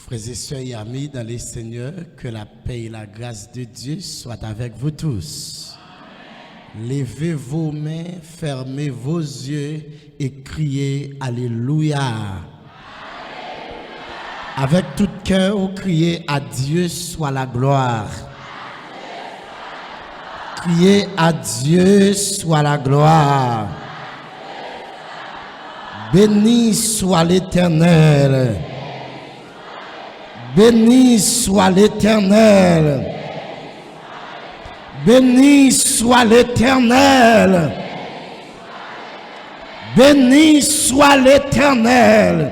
Frères et sœurs et amis dans les Seigneurs, que la paix et la grâce de Dieu soient avec vous tous. Amen. Levez vos mains, fermez vos yeux et criez Alléluia. Alléluia. Avec tout cœur, vous criez à Dieu soit la gloire. Criez à Dieu soit la gloire. Béni soit l'Éternel. Béni soit l'Éternel. Béni soit l'Éternel. Béni soit l'Éternel.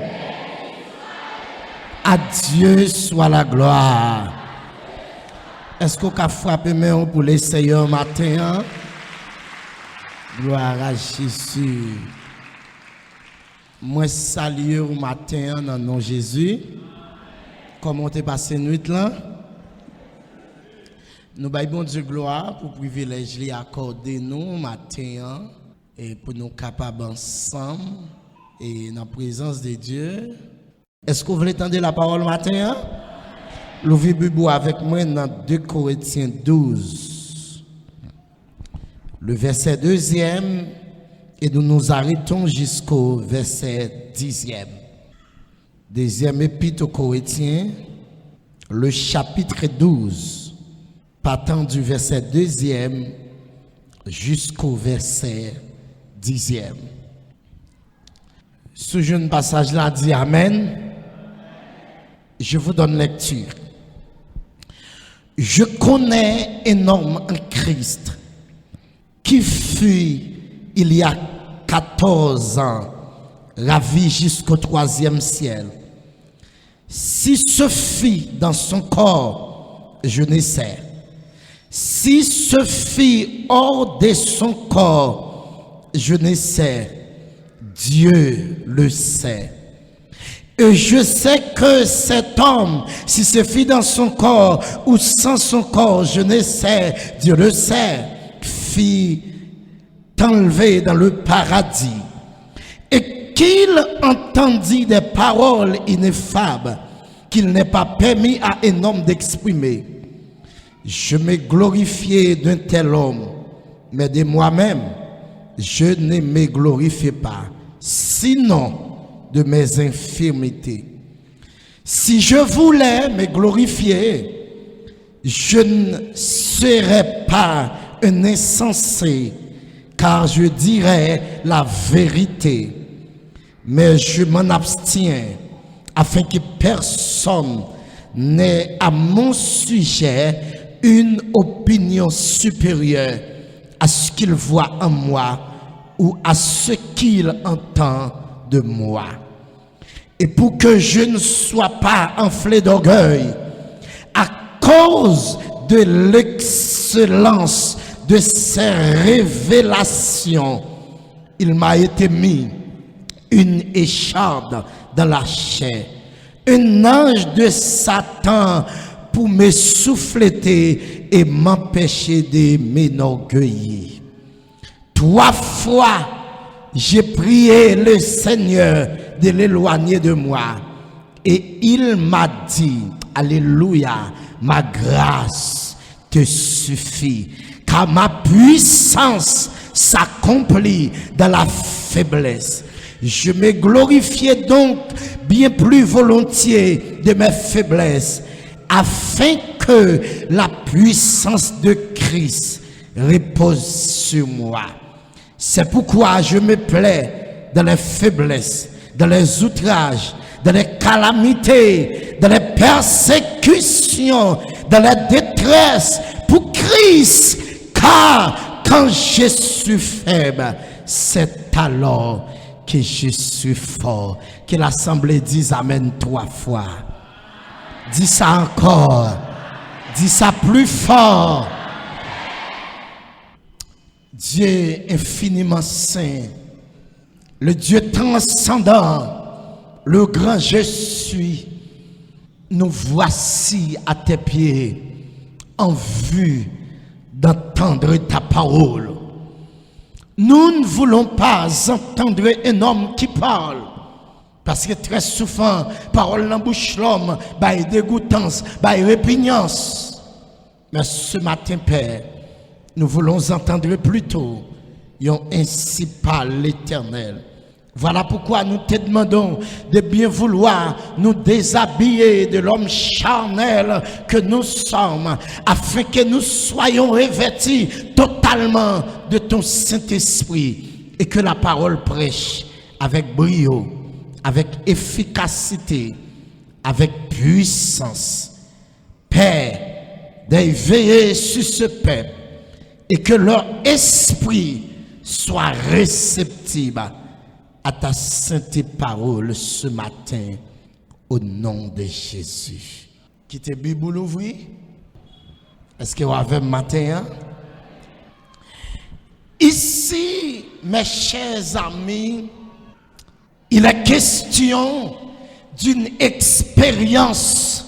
À Dieu soit la gloire. Est-ce qu'on peut frapper main pour les Seigneurs matin? Gloire à Jésus. Moi salue au matin dans le nom de Jésus. Comment t'es passé nuit là? Nous baillons bon Dieu gloire pour le privilège lui accorder nous matin et pour nous capables ensemble et dans la présence de Dieu. Est-ce que vous voulez entendre la parole matin? L'ouvrez Bible avec moi dans 2 Corinthiens 12. Le verset 2e et nous nous arrêtons jusqu'au verset 10e. Deuxième épître aux Corinthiens, le chapitre 12, partant du verset 2e jusqu'au verset 10e. Ce jeune passage-là dit Amen. Je vous donne lecture. Je connais un homme en Christ qui fut il y a 14 ans ravi jusqu'au 3e ciel. Si ce fit dans son corps, je ne sais. Si ce fit hors de son corps, je ne sais. Dieu le sait. Et je sais que cet homme, si ce fit dans son corps ou sans son corps, je ne sais, Dieu le sait, fit enlevé dans le paradis. Et qu'il entendit des paroles ineffables qu'il n'est pas permis à un homme d'exprimer. Je me glorifiais d'un tel homme, mais de moi-même, je ne me glorifiais pas, sinon de mes infirmités. Si je voulais me glorifier, je ne serais pas un insensé, car je dirais la vérité. Mais je m'en abstiens, afin que personne n'ait à mon sujet une opinion supérieure à ce qu'il voit en moi ou à ce qu'il entend de moi. Et pour que je ne sois pas enflé d'orgueil, à cause de l'excellence de ces révélations, il m'a été mis une écharde dans la chair, un ange de Satan pour me souffleter et m'empêcher de m'enorgueillir. 3 fois, j'ai prié le Seigneur de l'éloigner de moi. Et il m'a dit, Alléluia, ma grâce te suffit, car ma puissance s'accomplit dans la faiblesse. Je me glorifiais donc bien plus volontiers de mes faiblesses, afin que la puissance de Christ repose sur moi. C'est pourquoi je me plais dans les faiblesses, dans les outrages, dans les calamités, dans les persécutions, dans la détresse pour Christ. Car quand je suis faible, c'est alors que je suis fort. Que l'assemblée dise Amen 3 fois. Dis ça encore. Dis ça plus fort. Dieu infiniment saint, le Dieu transcendant, le grand je suis, nous voici à tes pieds en vue d'entendre ta parole. Nous ne voulons pas entendre un homme qui parle, Parce que très souvent, parole dans bouche l'homme, bah dégoûtance, bah répugnance. Mais ce matin, Père, nous voulons entendre plutôt, ainsi parle l'Éternel. Voilà pourquoi nous te demandons de bien vouloir nous déshabiller de l'homme charnel que nous sommes, afin que nous soyons revêtis totalement de ton Saint-Esprit et que la parole prêche avec brio, avec efficacité, avec puissance. Père, d'éveiller sur ce peuple et que leur esprit soit réceptif à ta sainte parole ce matin, au nom de Jésus. Quittez la Bible ouvrie. Est-ce que vous avez matin? Ici, mes chers amis, il est question d'une expérience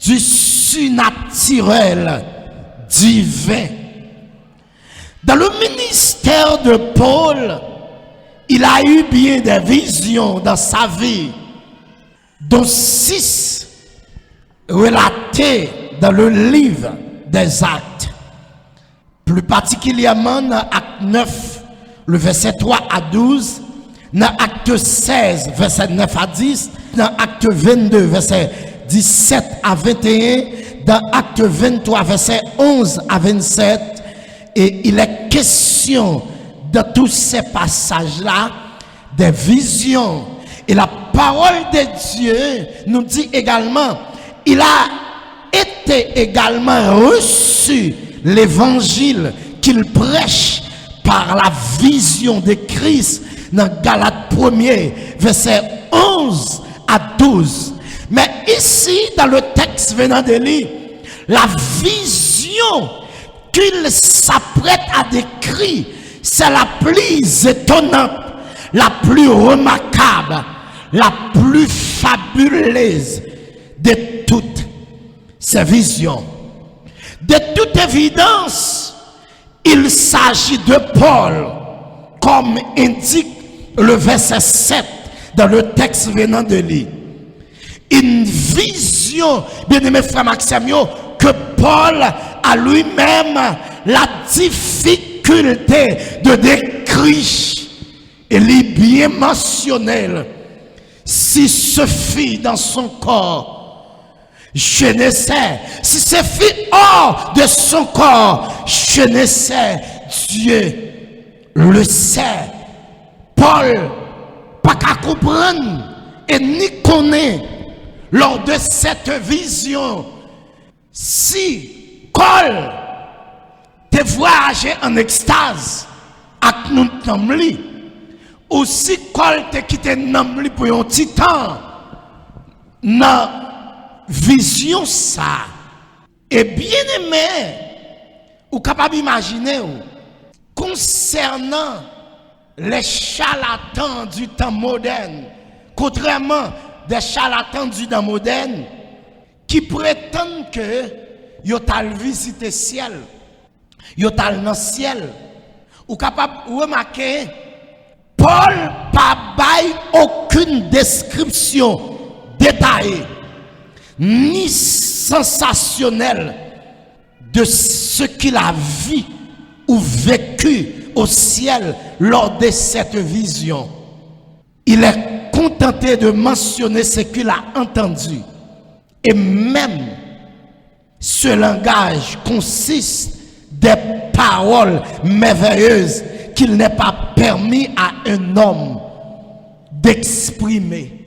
du surnaturel divin. Dans le ministère de Paul, il a eu bien des visions dans sa vie, dont 6 relatées dans le livre des Actes. Plus particulièrement dans Acte 9, le verset 3 à 12, dans Acte 16, verset 9 à 10, dans Acte 22, verset 17 à 21, dans Acte 23, verset 11 à 27, et il est question de tous ces passages-là, des visions. Et la parole de Dieu nous dit également, il a été également reçu l'évangile qu'il prêche par la vision de Christ dans Galates 1er, verset 11 à 12. Mais ici, dans le texte venant de lire, la vision qu'il s'apprête à décrire, c'est la plus étonnante, la plus remarquable, la plus fabuleuse de toutes ces visions. De toute évidence, il s'agit de Paul, comme indique le verset 7 dans le texte venant de lui. Une vision, bien-aimé frère Maxime, que Paul a lui-même la difficulté de décrire. Il est bien mentionnel. Si ce fit dans son corps, je ne sais. Si ce fit hors de son corps, je ne sais. Dieu le sait. Paul, pas qu'à comprendre et ni connaît lors de cette vision. Si Paul te voyagé en extase avec nous Namli, ou si Paul te quitté Namli pour un petit temps, dans vision ça, et bien aimé, ou capable d'imaginer concernant les charlatans du temps moderne, contrairement des charlatans du temps moderne qui prétendent que yo tal visiter ciel, yo tal dans ciel, ou capable remarquer Paul pas bail aucune description détaillée ni sensationnelle de ce qu'il a vu ou vécu au ciel lors de cette vision. Il est contenté de mentionner ce qu'il a entendu. Et même ce langage consiste des paroles merveilleuses qu'il n'est pas permis à un homme d'exprimer.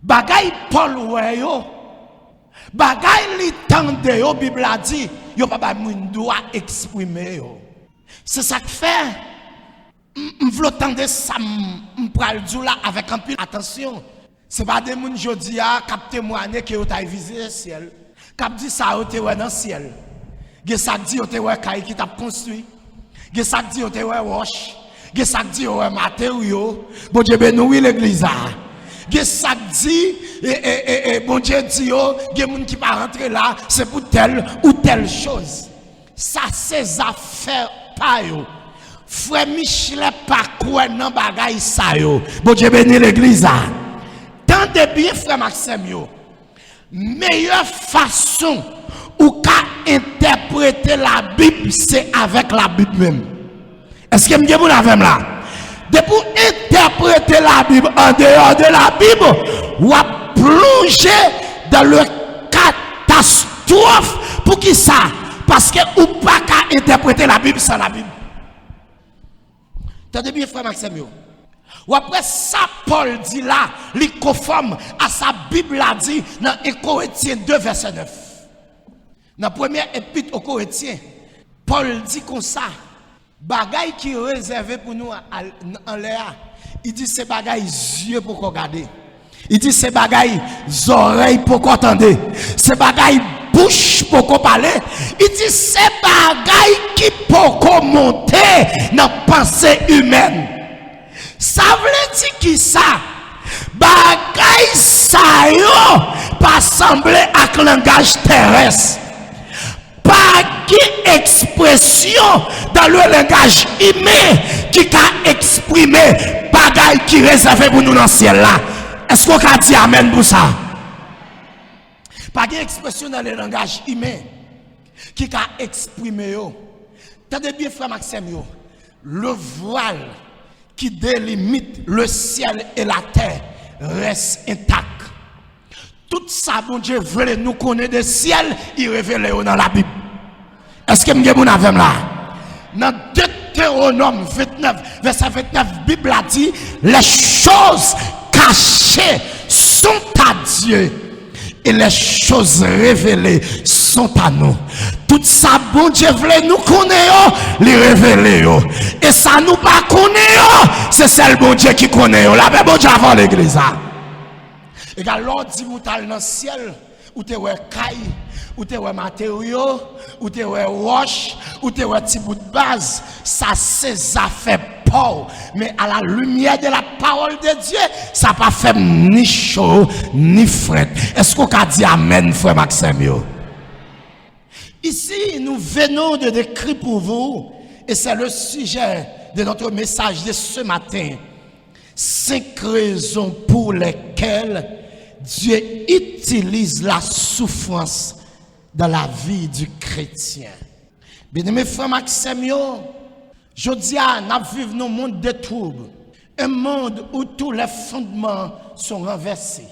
Bagay Paul Weyo, bagay li tande yo, Bible a dit, yo pas moun doit exprimer yo. C'est ça que fait, m'vlo tande ça m'pral dou là avec un peu attention. C'est pas des moun jodi a k'ap témoigner que yo t'a visité le ciel. K'ap dit ça yo te wè dans ciel. Ge ça dit yo te wè kay qui t'a construit. Ge ça dit yo te wè roche. Ge ça dit yo wè matériaux. Bon Dieu bénit l'église a. Ge ça dit bon Dieu dit yo, ge moun qui pas rentrer là, c'est pour telle ou telle chose. Ça c'est affaire pa yo. Frère Michel pas quoi nan bagay sa yo. Bon Dieu bénit l'église a. Tendez bien, frère Maxime, meilleure façon ou qu'à interpréter la Bible, c'est avec la Bible même. Est-ce que vous avez là? De pour interpréter la Bible en dehors de la Bible, ou à plonger dans le catastrophe. Pour qui ça? Parce que ou pas qu'à interpréter la Bible sans la Bible. Tendez bien, frère Maxime. Ou après ça, Paul dit là, il conforme à sa Bible a dit dans 1 Corinthiens 2, verset 9. Dans la première épître aux Corinthiens, Paul dit comme ça, bagaille qui est réservé pour nous en l'air, il dit c'est bagaille yeux pour regarder. Il dit c'est bagaille oreilles pour entendre. C'est bagaille bouche pour qu'on parle. Il dit c'est bagaille qui peut monter dans la pensée humaine. Ça veut dire qui ça? Bagaille ça yo pas sembler avec le langage terrestre. Pas qui expression dans le langage humain qui a exprimé bagaille qui réservé pour nous dans le ciel là. Est-ce qu'on a dit amen pour ça? Pas d'expression dans le langage humain qui a exprimé. Tenez bien, frère Maxime, le voile qui délimite le ciel et la terre reste intact. Tout ça, bon Dieu, veut nous connaître le ciel, il révèle dans la Bible. Est-ce que vous avez là? Dans Deutéronome 29, verset 29, la Bible a dit les choses cachées sont à Dieu et les choses révélées sont à nous. Tout ça, bon Dieu voulait nous connaître, les révéler. Et ça nous pas connaître, c'est celle bon Dieu qui connaît. La même bon Dieu avant l'église. Et quand l'on dit vous dans le ciel, ou te ouais caille, ou te ouais matériaux, ou te ouais roche, ou te ouais petit bout de base, ça c'est ça fait peur. Mais à la lumière de la parole de Dieu, ça pas fait ni chaud ni fret. Est-ce qu'on a dit amen, frère Maxime? Ici, nous venons de décrire pour vous, et c'est le sujet de notre message de ce matin, 5 raisons pour lesquelles Dieu utilise la souffrance dans la vie du chrétien. Bien-aimés frères Maxime, je dis nous vivons dans un monde de troubles, un monde où tous les fondements sont renversés.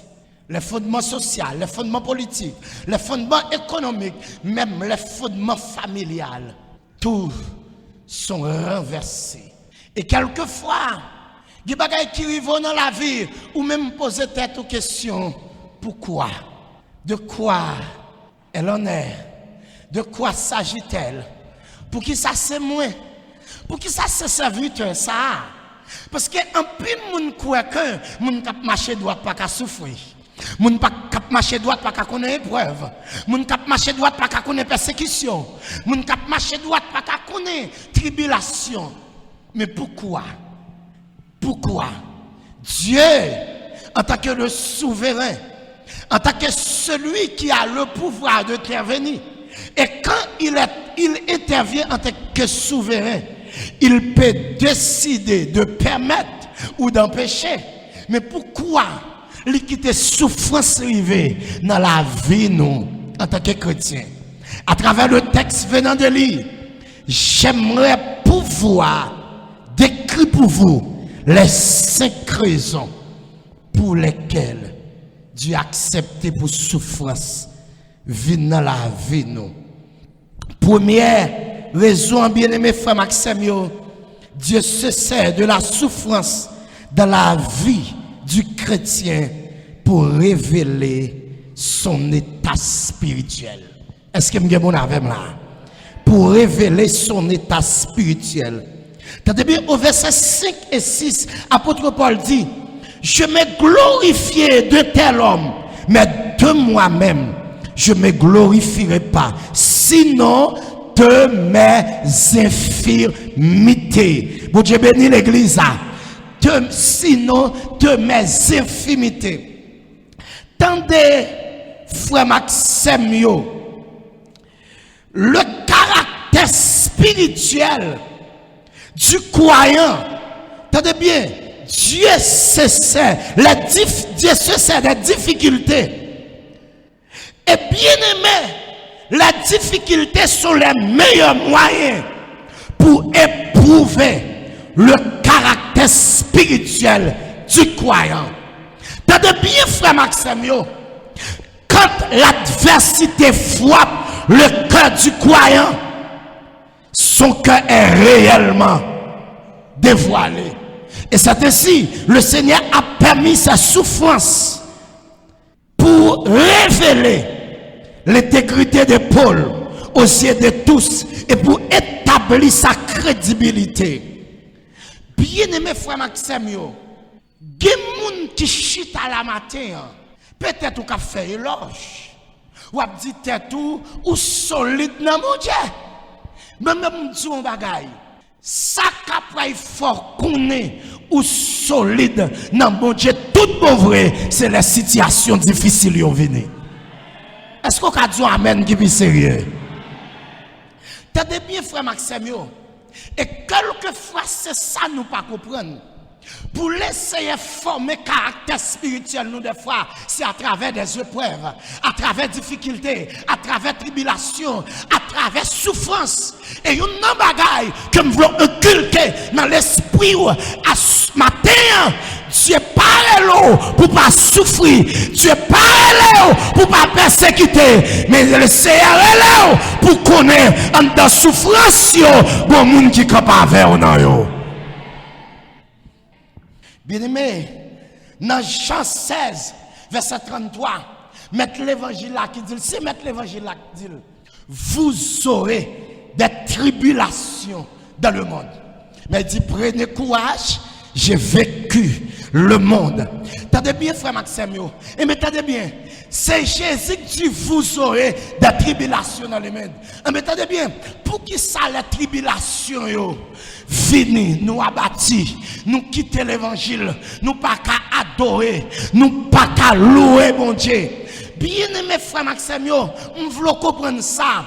Les fondements sociaux, les fondements politiques, les fondements économiques, même les fondements familiales, tous sont renversés. Et quelquefois, il y a des choses qui arrivent dans la vie, ou même poser tête aux questions, pourquoi? De quoi elle en est? De quoi s'agit-elle? Pour qui ça c'est moins? Pour qui ça c'est serviteur ça? Parce que un peu de monde croit que moun k'ap marcher droit pas qu'à souffrir. Moun k'ap marcher droit pas qu'à connaître épreuve. Moun k'ap marcher droit pas qu'à connaître persécution. Moun k'ap marcher droit pas qu'à connaître tribulation. Mais pourquoi? Pourquoi? Dieu, en tant que le souverain, en tant que celui qui a le pouvoir d'intervenir, et quand il intervient en tant que souverain, il peut décider de permettre ou d'empêcher. Mais pourquoi il quitte souffrance rivée dans la vie nous en tant que chrétiens? À travers le texte venant de lire, j'aimerais pouvoir décrire pour vous les 5 raisons pour lesquelles Dieu a accepté pour souffrance venir dans la vie nous. Première raison, bien-aimé frère Maxime, Dieu se sert de la souffrance dans la vie du chrétien pour révéler son état spirituel. Est-ce que vous avez avec là? Pour révéler son état spirituel. Tenez bien, au verset 5 et 6, apôtre Paul dit, je me glorifiais de tel homme, mais de moi-même, je ne me glorifierai pas, sinon de mes infirmités. Bon Dieu bénit l'église. Sinon de mes infirmités. Tendez, frère Maxime, le caractère spirituel du croyant, tendez bien, Dieu se sert des difficultés. Et bien aimé, les difficultés sont les meilleurs moyens pour éprouver le caractère spirituel du croyant. T'as de bien, frère Maxime, quand l'adversité frappe le cœur du croyant, son cœur est réellement dévoilé. Et c'est ainsi, le Seigneur a permis sa souffrance pour révéler l'intégrité de Paul aux yeux de tous et pour établir sa crédibilité. Bien-aimé frère Maxime, il y a des gens qui chute à la matin, peut-être qu'on fait éloge, ou a dit tout ou solide dans mon Dieu. Mais même si on bagaille, ça capable fort qu'on est ou solide dans mon Dieu, tout bon vrai, c'est les situations difficiles qui viennent. Est-ce qu'on a dit amen qui est sérieux? T'as bien frère Maxime, et quelquefois c'est ça nous pas comprendre. Pour l'essayer de former caractère spirituel, nous, des fois, c'est à travers des épreuves, à travers difficultés, à travers tribulations, à travers souffrance. Et une bagaille que nous voulons inculquer dans l'esprit à ce matin, Dieu parle pour pas souffrir, Dieu parle pour pas persécuter, mais le Seigneur pour connaître en dans souffrance, bon monde qui est capable de faire. Bien-aimé, dans Jean 16, verset 33, mettre l'évangile là qui dit, c'est mettre l'évangile là qui dit, vous aurez des tribulations dans le monde. Mais il dit, prenez courage, j'ai vaincu le monde. Tendez bien, frère Maxime, et mais tendez bien, c'est Jésus qui dit, vous aurez des tribulations dans le monde. Et mais tendez bien, pour qui ça les tribulations, fini, nous abattis, nous quitter l'évangile, nous pas qu'à adorer, nous pas qu'à louer mon Dieu. Bien aimé frère Maxime, on veut comprendre ça.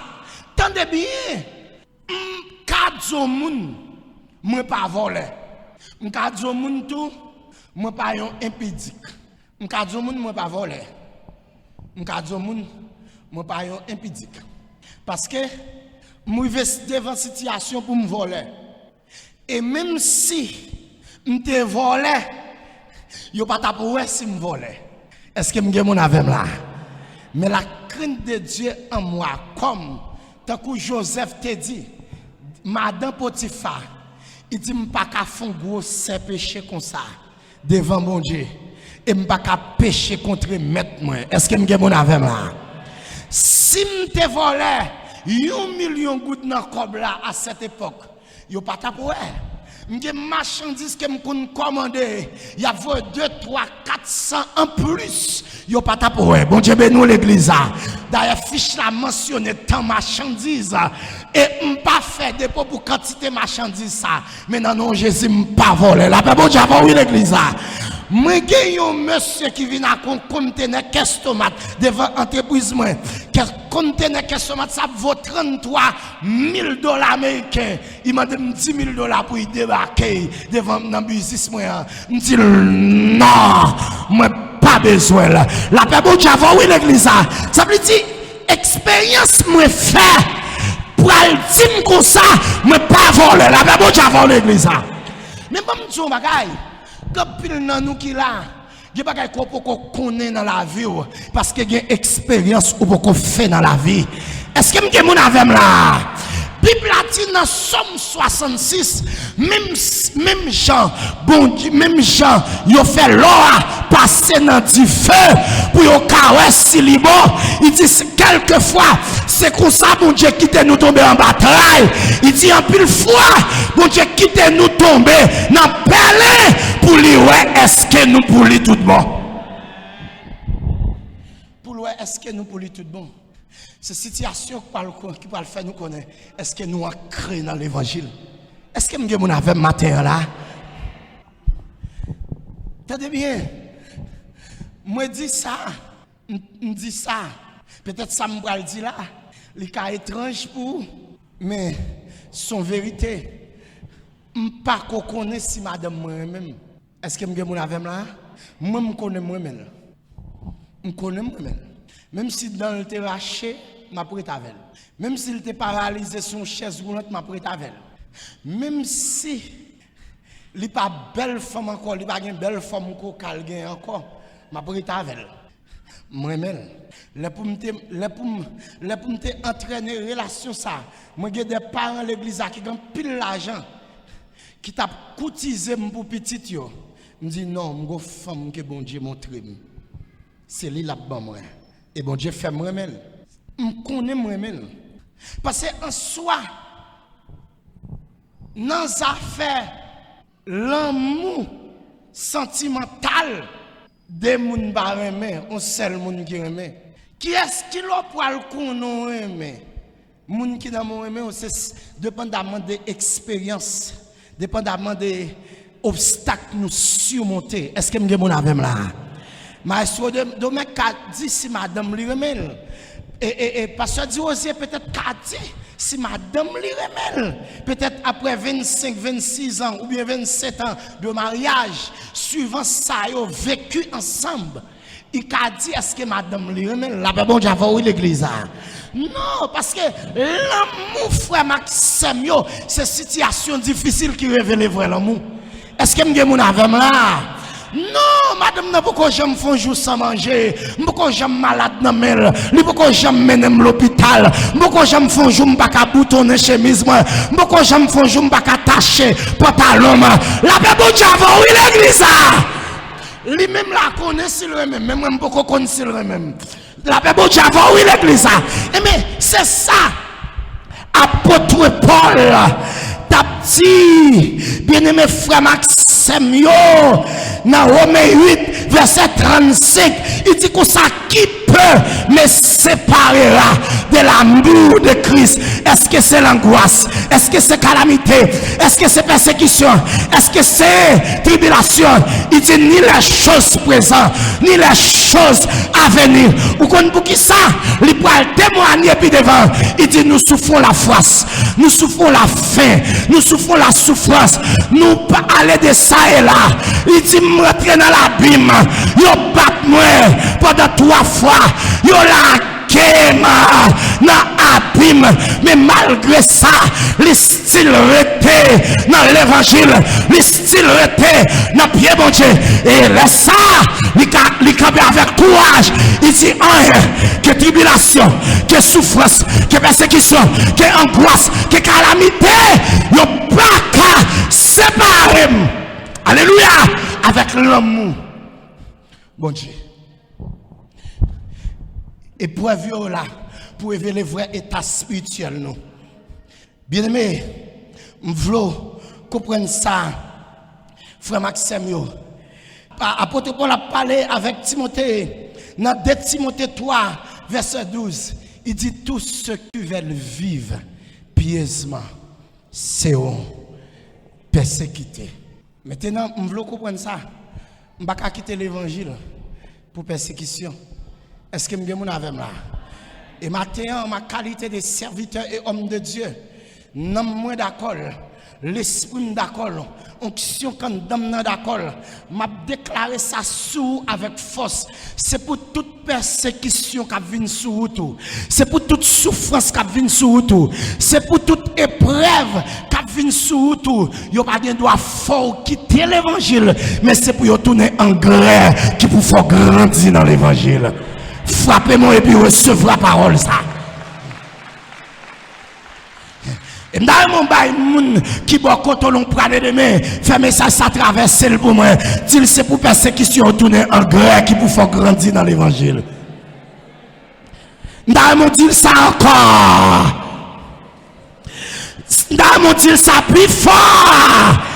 Tendez bien, m'kadjo moun, moi pas voler. M'kadjo moun tout, moi pas yon impédique. M'kadjo moun, moi pas voler. M'kadjo moun, moi pas yon impédique. Parce que moi vais devant situation pour me voler. Et même si je te volé, je ne pas tapoué si je volé. Est-ce que je suis mon avec là? Mais la crainte de Dieu en moi, comme tant que Joseph te dit, Madame Potiphar, il dit, je ne peux pas faire un gros péché comme ça devant mon Dieu. Et je ne peux pas pécher contre maître moi. Est-ce que je suis mon avec là? Si je te volé, 1 million de gouttes dans le cob là à cette époque. Yo pas tapoué. M'ge marchandise que m'kon commander, y a 2, 3, 400 en plus. Yo pas tapoué. Bon Dieu béni l'église. D'ailleurs fiche la mentionné tant marchandise et m'pas fait dépôt pour quantité marchandise ça. Mais non Jésus m'pas volé. La bon Dieu va oui l'église. Moi j'ai un monsieur qui vient à conteneur caisse tomate devant entreprise moi. Conteneur caisse tomate ça vaut $33,000 américains. Il m'a donné $10,000 pour y débarquer devant dans business moi. Me dit non, moi pas besoin là. La paix bon Dieu va oui l'église. Ça veut dire expérience moi fait pour aller dire comme ça, moi pas voler. La paix bon Dieu va l'église. Mais pas me dire bagaille. Quand pile nan nous qui là, il pas qu'on connaît dans la vie parce que il y a expérience ou qu'on fait dans la vie. Est-ce que m'gen mon avec là? Bible a dit dans Somme 66, même Jean, bon Dieu, même Jean, il a fait l'eau passer dans du feu pour yon kawè si li bon. Il dit quelquefois, c'est comme ça, bon Dieu, quitte nous tomber en bataille. Il dit en pile fois, bon Dieu, quitte nous tomber dans pelé pour lui, ouais, est-ce que nous pour lui tout bon? Pour lui, est-ce que nous pour lui tout bon? Ces situations qui parlent faire nous connaître, est-ce que nous ancrés dans l'évangile? Est-ce que nous avons un matin là? Tenez bien, moi dis ça, dis ça. Peut-être ça me va le dire là, les cas étranges pour, mais son vérité. Je ne sais pas si madame moi-même, Est-ce que je suis avec là? Moi, je connais moi-même. Je connais moi-même. Même si dans le terraché, je prête avec. Même s'il était paralysé sur une chaise roulante, je prête avec. Même si il n'est pas belle femme encore, il n'est pas une belle femme encore, je prête avec. Moi-même. Les pour me entraîner relation ça. Moi j'ai des parents à l'église qui ont pile l'argent qui t'a cotisé pour petit yo. Me dit non, je suis femme que bon Dieu montre. C'est lui là bas moi. Et bon Dieu fait moi-même. Je connais moi-même. Parce que en soi dans les affaires l'amour sentimental des moun ba remen, on seul moun qui remen. Qui est-ce qui l'a pour le konon remen? Moun qui dans mon remen, c'est dépendamment des expériences, dépendamment des obstacles nous surmonter. Est-ce que m'ge moun avec là? Mais sur demain qu'a dit si madame li remen. Et pasteur dit aussi peut-être qu'a dit si madame li remen, peut-être après 25, 26 ans ou bien 27 ans de mariage, suivant ça, ils ont vécu ensemble. Il a dit, est-ce que madame li remen, la bon Dieu va l'église? Non, parce que l'amour, frère Maxime, c'est une situation difficile qui révèle vrai l'amour. Est-ce que je suis avec là? Non, madame, ne pourquoi j'aime faire un jour sans manger, pourquoi j'aime malade dans mel, pourquoi j'aime mener l'hôpital, pourquoi j'aime faire un jour pas boutonner chemise, pourquoi j'aime faire un jour pas attacher pantalon. La paix bon Dieu oui l'église. Lui même la connaît s'il même, même moi pourquoi connaît s'il même. La paix bon Dieu oui l'église. Et mais c'est ça. Apôtre Paul, ta petit bien-aimé frère Maxime yo, dans Romains 8 verset 35, il dit que ça qui peut me séparera de l'amour de Christ. Est-ce que c'est l'angoisse? Est-ce que c'est calamité? Est-ce que c'est persécution? Est-ce que c'est tribulation? Il dit ni les choses présentes, ni les choses à venir. Ou pour qui ça? Il peut témoigner puis devant. Il dit nous souffrons la froisse, nous souffrons la faim, nous souffrons la souffrance. Nous pas aller de ça et là. Il dit me rentrer dans l'abîme. Yo bat moi pendant 3 fois. Yo la dans l'abîme, mais malgré ça, le style resté dans l'évangile, le style resté dans le pied bon Dieu. Et laisse ça, il campe avec courage. Il dit que tribulation, que souffrance, que persécution, que angoisse, que calamité, il pas qu'à séparer. Alléluia, avec l'amour. Bon Dieu. Épreuve là pour révéler le vrai état spirituel nous. Bien aimé, je veux comprendre ça, frère Maxime. Apôtre Paul a parlé avec Timothée. Dans 2 Timothée 3, verset 12, il dit tous ceux qui veulent vivre pieusement seront persécutés. Maintenant, je veux comprendre ça. Je ne vais pas quitter l'évangile pour persécution. Est-ce que je suis avec moi? Et maintenant, ma qualité de serviteur et homme de Dieu, non moins d'accord, l'esprit d'accord, onction quand d'homme d'accord, m'a déclaré ça sous avec force. C'est pour toute persécution qui vient sur tout. C'est pour toute souffrance qui vient sur tout. C'est pour toute épreuve qui vient sur tout. Yo pas de droit fort quitter l'évangile, mais c'est pour tourner en grès qui pour faire grandir dans l'évangile. Frappez-moi et puis recevra la parole ça. Et dans mon bail moun qui boit quand on prend demain, fait message ça traverser le pour moi. Dit c'est pour persécution tourner en grec qui pour faire grandir dans l'évangile. Dans mon dit ça encore. Dans mon dit ça plus fort.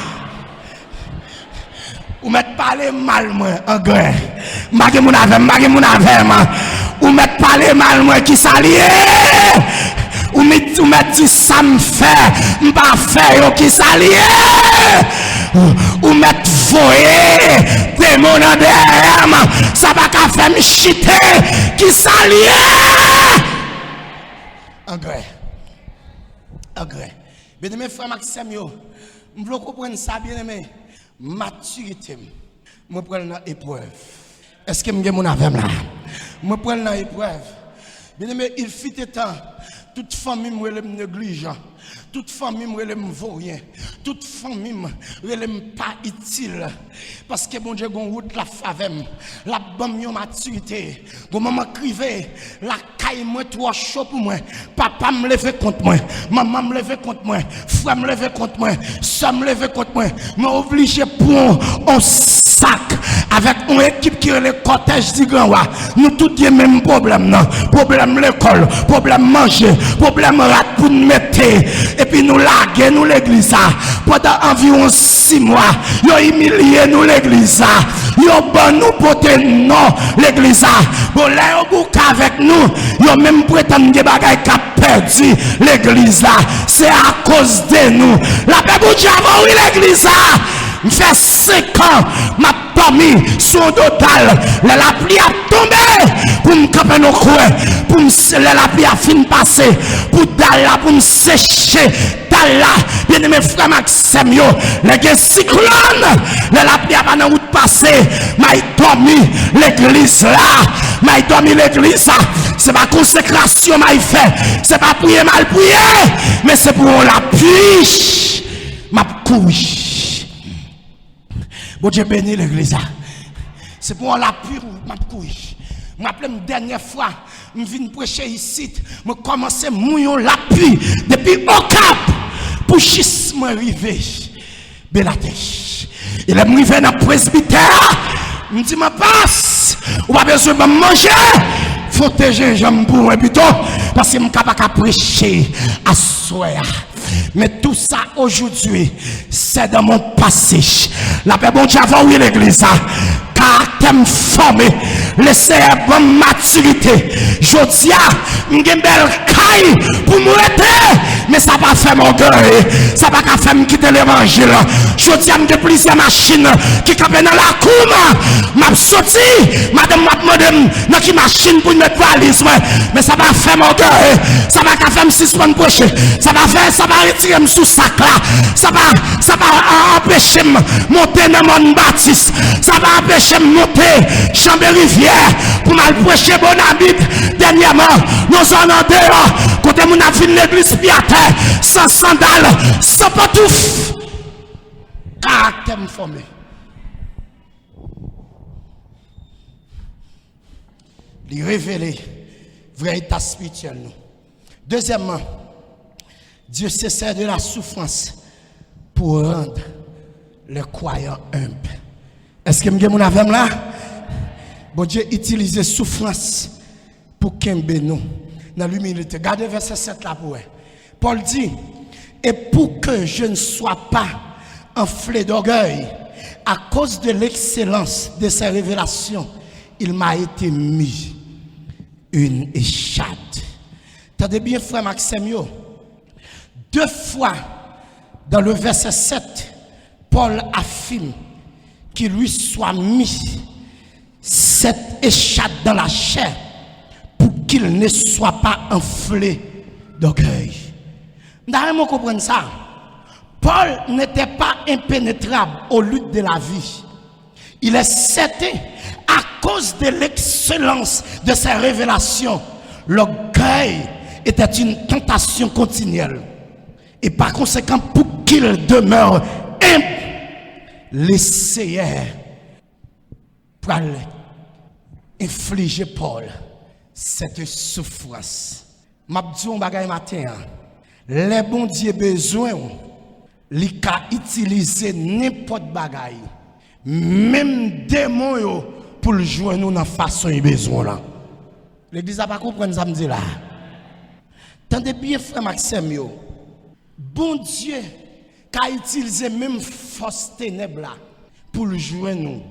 Ou mettre parler mal moi en grec. Magé moun avec ou mettre parler mal moi qui s'allie. Ou mettre dit ça me fait, m'pas faire qui s'allie. Ou mettre voyer démon en derrière, ça va qu'à faire me chiter qui s'allie. En grec. En grec. Bien aimé frère Maxime yo, m'vle comprendre ça bien aimé. maturité, je prends une épreuve. Est-ce que je suis mon avec là? Je prends une épreuve. Bien aimé, il fut un temps, toute famille me négligent, toute famille me vaurien, toute famille me pas utile. Parce que bon Dieu, gon route la favem, la bonne maturité, gon maman crivé, la caille moi trop chaud pour moi, papa me lever contre moi, maman me lever contre moi, frère me lever contre moi, soeur me lever contre moi, m'obligé pour un sac avec une équipe qui est le cortège du grand roi. Nous tous les mêmes problèmes, non? Problème l'école, problème manger, problème rat pour nous mettre, et puis nous laguer nous l'église pendant environ 6 mois. Ils ont humilié nous l'église, ils ont bon nous porter non l'église. Bon là au bout avec nous, ils ont même prétendu des bagages qui ont perdu l'église. C'est à cause de nous. La paix pour Dieu oui l'église. Il fait 5 ans, m'a dormi sur total. La pluie a tombé pour me camper nos coins, pour me la pluie a fin passer, pour d'aller pour me sécher. D'aller, bien aimé frère Maxime, les cyclones, la pluie a pas dans route passer. M'a dormi l'église là, m'a dormi l'église. C'est pas consécration m'a fait, c'est pas prier mal prier, mais c'est pour la pluie. M'a couche. Bon Dieu béni l'église. C'est pour l'appui ou ma couille. Je m'appelle une dernière fois, je viens prêcher ici, je commence à mouiller l'appui depuis au cap pour chisme arriver. Belate. Il est arrivé dans le presbytère. Je me dis, ma passe, ou pas besoin de manger. Faut te gingembre pour un plutôt, parce que je ne suis pas capable de prêcher à soi. Mais tout ça aujourd'hui, c'est dans mon passé. La paix bon Dieu avant oui l'église. Caractère formé, laissez bonne maturité. Je dis à une belle caille pour m'arrêter. Mais ça va faire mon cœur. Ça va pas faire me quitter l'évangile. Je dis à une plusieurs machines qui campent dans la cour. M'a sorti, madame m'a demandé dans qui machine pour mettre valise. Mais ça va faire mon cœur. Ça va pas faire me suspendre prochain. Ça va retirer me sous sac là. Ça va empêcher me monter dans mon baptiste. Ça va empêcher me monter chambre rivière pour mal prêcher bon habit. Dernièrement, nous en dehors. Côté mon avis l'église piater sans sandales, sans pantoufles. Caractère formé. Les révéler vrai état spirituel nous. Deuxièmement, Dieu se sert de la souffrance pour rendre les croyants humbles. Est-ce que vous avez là? Bon Dieu utilise souffrance pour qu'embe nous dans l'humilité. Regardez verset 7 là pour eux. Paul dit, et pour que je ne sois pas enflé d'orgueil à cause de l'excellence de ses révélations, il m'a été mis une écharpe. Tenez bien frère Maxime, 2 fois dans le verset 7, Paul affirme qu'il lui soit mis cette écharpe dans la chair pour qu'il ne soit pas enflé d'orgueil. Vous comprenez ça? Paul n'était pas impénétrable aux luttes de la vie. Il est certain, à cause de l'excellence de ses révélations, l'orgueil était une tentation continuelle. Et par conséquent, pour qu'il demeure humble, l'essayeur pour infliger Paul cette souffrance. Je dis un bagage matin, les bons dieux besoin, ils peuvent utiliser n'importe bagaille, même démon pour le jouer nous dans façon de besoin là. L'église n'a pas compris ça me dit là. Tendez bien frère Maxime yo. Bon Dieu qui a utilisé même force ténèbres là pour le jouer nous.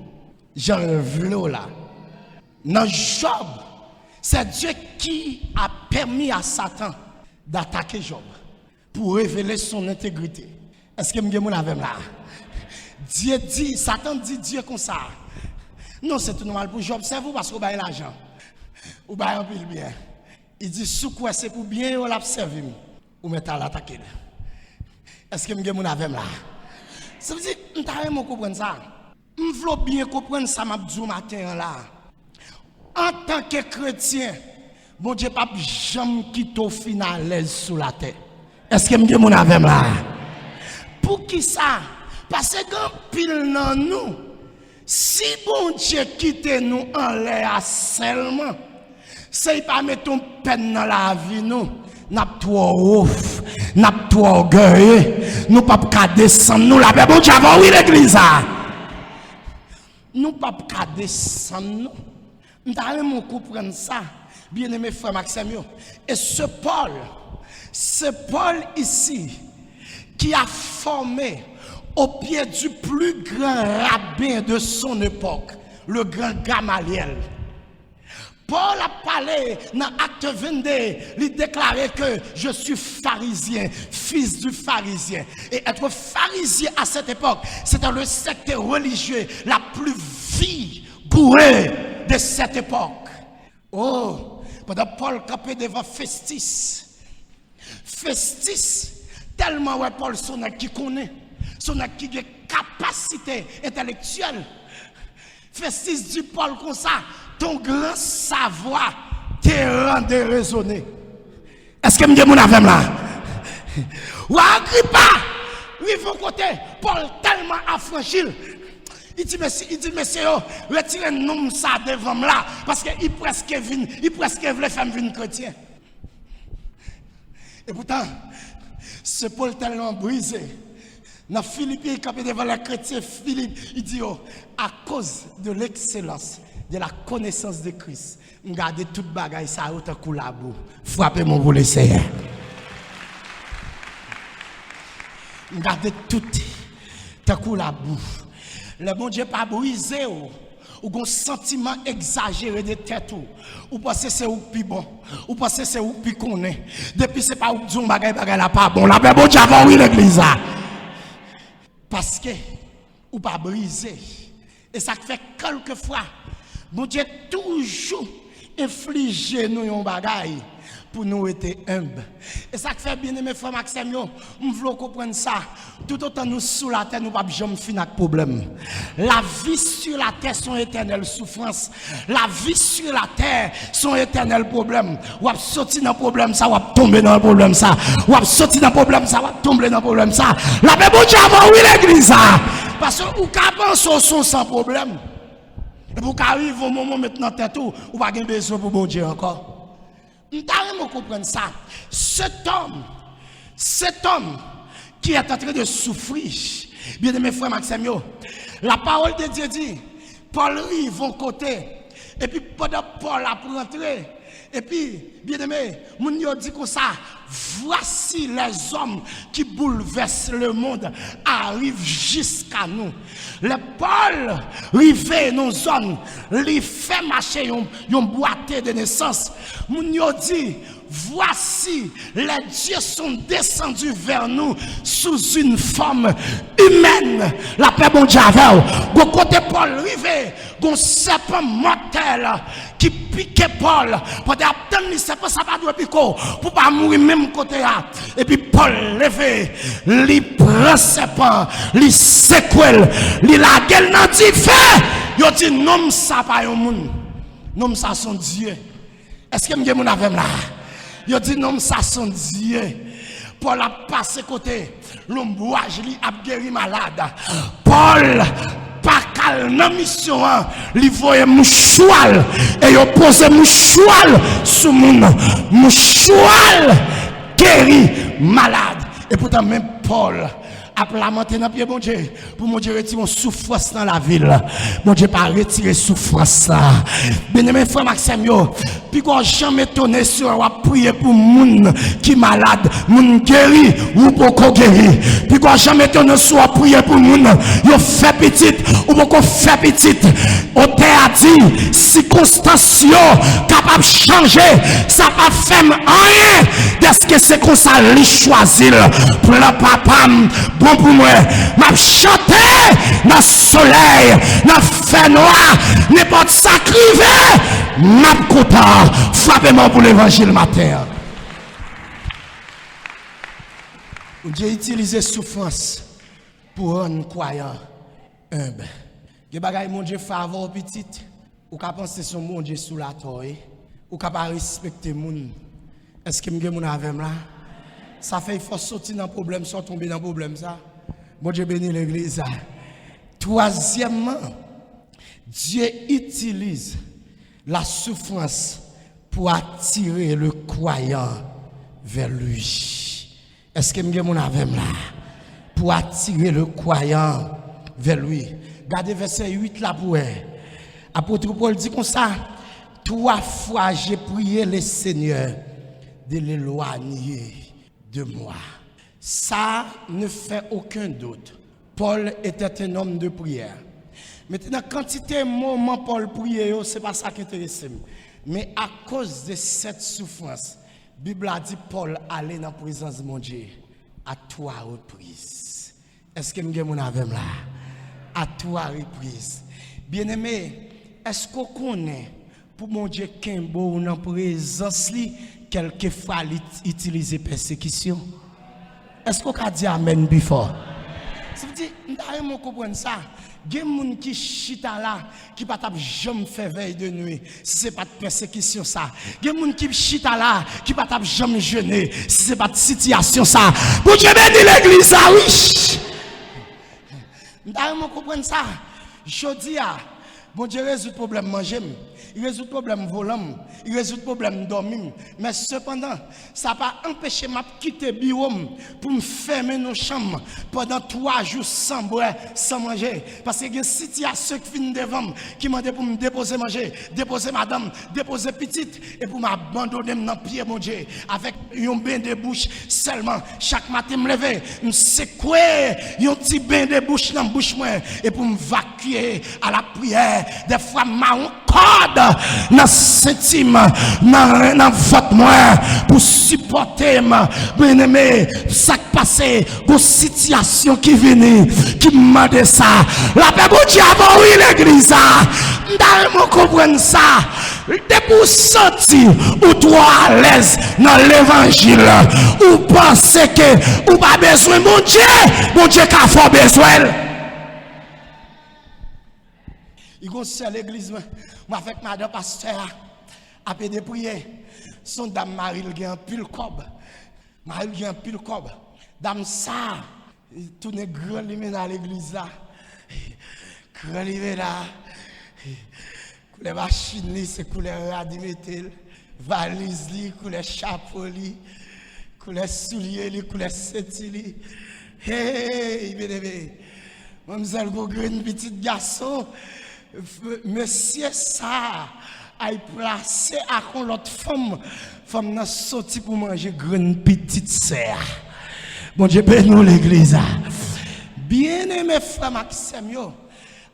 Jean v'lo là. Dans Job, c'est Dieu qui a permis à Satan d'attaquer Job pour révéler son intégrité. Est-ce que vous avez là? Dieu dit, Satan dit Dieu comme ça. Non, c'est tout normal pour Job, c'est vous parce que vous avez l'argent. Vous avez un peu bien. Il dit, sous quoi c'est pour bien, vous l'observez. Vous mettez à l'attaquer. Est-ce que vous avez là? Ça veut dire, nous comprendre ça. Nous voulons bien comprendre ça, m'a dit matin là. En tant que chrétien, bon Dieu pas jamais quitter au final sous la terre. Est-ce que je mon avec là? Pour qui ça? Parce que quand pile dans nous, si bon Dieu quitte nous en l'air seulement, c'est pas mettre une peine dans la vie nous. N'a trop ouf, n'a trop orgueilleux, nous pas qu'à descendre nous la paix bon Dieu avant oui l'église. Nous pas qu'à descendre nous. Nous comprendre ça, bien aimé frère Maxime. Et ce Paul ici qui a formé au pied du plus grand rabbin de son époque, le grand Gamaliel. Paul a parlé dans Acte 22, il déclarait que je suis pharisien, fils du pharisien. Et être pharisien à cette époque, c'était le secte religieux la plus vigoureux de cette époque. Oh, pendant Paul campait devant Festus. Festus, tellement ouais Paul son qui connaît, son qui a capacité intellectuelle. Festus dit Paul comme ça, ton grand savoir te rend raisonner. Est-ce que je mon avec là? Ou Agrippa, lui vont côté, Paul tellement affranchi. Il dit monsieur, retirez nous ça devant là parce qu'il presque voulait faire venir chrétien. Et pourtant, ce Paul tellement brisé. Dans Philippiens, il capé devant les chrétiens Philippe, il dit à cause de l'excellence de la connaissance de Christ, regardez toute bagaille ça autant que la boue. Frappez-moi pour l'essayer. Regardez tout tant que la boue. Le bon Dieu pas brisé ou un sentiment exagéré de tête ou pensez c'est ou plus bon ou pensez c'est ou plus connaît depuis c'est pas ou disons bagaille là pas bon la bon Dieu avant oui l'église parce que ou pas brisé et ça fait quelquefois bon Dieu toujours infliger nous un bagaille pour nous être humbles. Et ça fait bien mes frères Maxime, nous voulons comprendre ça. Tout autant nous sous la terre, nous ne pouvons jamais finir avec problème. La vie sur la terre, son éternelle souffrance. La vie sur la terre, son éternel problème. Ou à sortir dans le problème ça, ou à tomber dans le problème ça. Ou à sortir dans le problème ça, ou à tomber dans le problème ça. La paix bon Dieu avant oui l'église. Parce que ou qu'avant son sans problème. Et pour qu'arrive au moment maintenant tête ou pas besoin pour bon Dieu encore. Nous devons comprendre ça. Cet homme qui est en train de souffrir, bien aimé frère Maxime, la parole de Dieu dit, Paul arrive au côté, et puis pendant Paul a rentré, et puis, bien aimé, mon dit comme ça, voici les hommes qui bouleversent le monde, arrivent jusqu'à nous. Le Paul arrive dans une zone, il fait marcher un boîtier de naissance. Mon dit, voici les dieux sont descendus vers nous sous une forme humaine. La paix bon Dieu avec vous. Côté Paul arrive, un serpent mortel qui piquait Paul. Pour attendre le serpent, ça va doit piquer pour pas mourir même côté là. Et puis Paul levé, il prend le serpent, il secoue, il la gueule dans dit fait. Il dit non ça pas un monde. Non ça son Dieu. Est-ce que mon avec là? Il dit non ça son Dieu. Paul a passé côté, l'ombrage lui a guéri malade. Paul pas calme dans mission, il voyait mouchoir et il posait mouchoir sur mon mouchoir guéri malade. Et pourtant même Paul a lamenté dans pied bon Dieu pour mon Dieu retirer une souffrance dans la ville. Mon Dieu pas retirer souffrance là. Bien-aimé frère Maxime puis qu'on jamais étonné sur on prier pour moun qui malade, moun guéri ou pas guéri. Puis qu'on jamais étonné sur on prier pour moun yo fait petite ou pas fait petite. On t'a dit circonstances capable changer, ça pas fait rien. Est-ce que c'est comme ça lui choisir pour le papa bon pour moi, m'a chanté dans le soleil, dans le feu noir, n'importe ça crivé, m'a content, frappez-moi pour l'évangile matin. Dieu utilisé souffrance pour un croyant humble. Les bagailles mon Dieu faveur petite, ou qu'à penser son mon Dieu sous la toile, ou qu'à pas respecter moun. Est-ce que m'gè moun avec là? Ça fait il faut sortir dans problème, sans tomber dans problème ça. Bon Dieu bénit l'église. Troisièmement, Dieu utilise la souffrance pour attirer le croyant vers lui. Est-ce que m'gè moun avec là? Pour attirer le croyant vers lui. Regardez verset 8 là pour apôtre Paul dit comme ça, 3 fois j'ai prié le Seigneur de l'éloigner de moi. Ça ne fait aucun doute. Paul était un homme de prière. Maintenant, quantité de moments Paul priait, ce n'est pas ça qui intéresse. Mais à cause de cette souffrance, la Bible a dit Paul allait dans la présence de mon Dieu à 3 reprises. Est-ce que vous avez là? À 3 reprises. Bien-aimé, est-ce qu'on connaît pour mon Dieu Kimbo dans la présence, quelquefois utiliser persécution? Est-ce qu'on a dit Amen before? Ça veut dire, nous comprenons ça. Il y a des gens qui chita là, qui ne peuvent jamais faire veille de nuit, si ce n'est pas de persécution ça. Il y a des gens qui chita là, qui ne peuvent jamais jeûner, si ce n'est pas de situation ça. Pour Dieu bénir l'église, ça, oui. Nous comprenons ça. Je dis, bon Dieu résout le problème manger, il résout le problème volant, il résout le problème dormir. Mais cependant, ça n'a pas empêché de quitter le bureau pour me fermer nos chambres pendant 3 jours sans boire, sans manger. Parce qu'il y a une situation qui finit devant qui m'a dit pour me déposer manger, déposer madame, déposer petite et pour m'abandonner dans le pied, mon Dieu, avec un bain de bouche seulement. Chaque matin, me lever, me secouer, un petit bain de bouche dans la bouche et pour me vacuer à la prière. Des fois, ma corde dans 7e, dans votre moi pour supporter ma bien-aimé. Ça qui passe, pour situation qui vient, qui m'a dit ça. La paix pour Dieu avant, oui, l'église. Nous comprenons ça. Dès pour sentir ou toi à l'aise dans l'évangile, ou pensez que ou pas besoin, mon Dieu qui a fort besoin. Il y a l'église, moi avec madame pasteur, après de prier, son dame Marie qui a un pile cob. Marie qui a un pile cob. Dame ça, tout est grand limé dans l'église là. Grand limé là. Couleur machine, c'est couleur radimétel. Valise, couleur chapeau, couleur soulier, couleur ceinture. Hey, bébé. Mademoiselle Gogren, petit garçon. Monsieur ça a placé à l'autre femme n'a sorti pour manger grande petite sœur. Bon Dieu bénisse l'église. Bien aimé frère Maxime,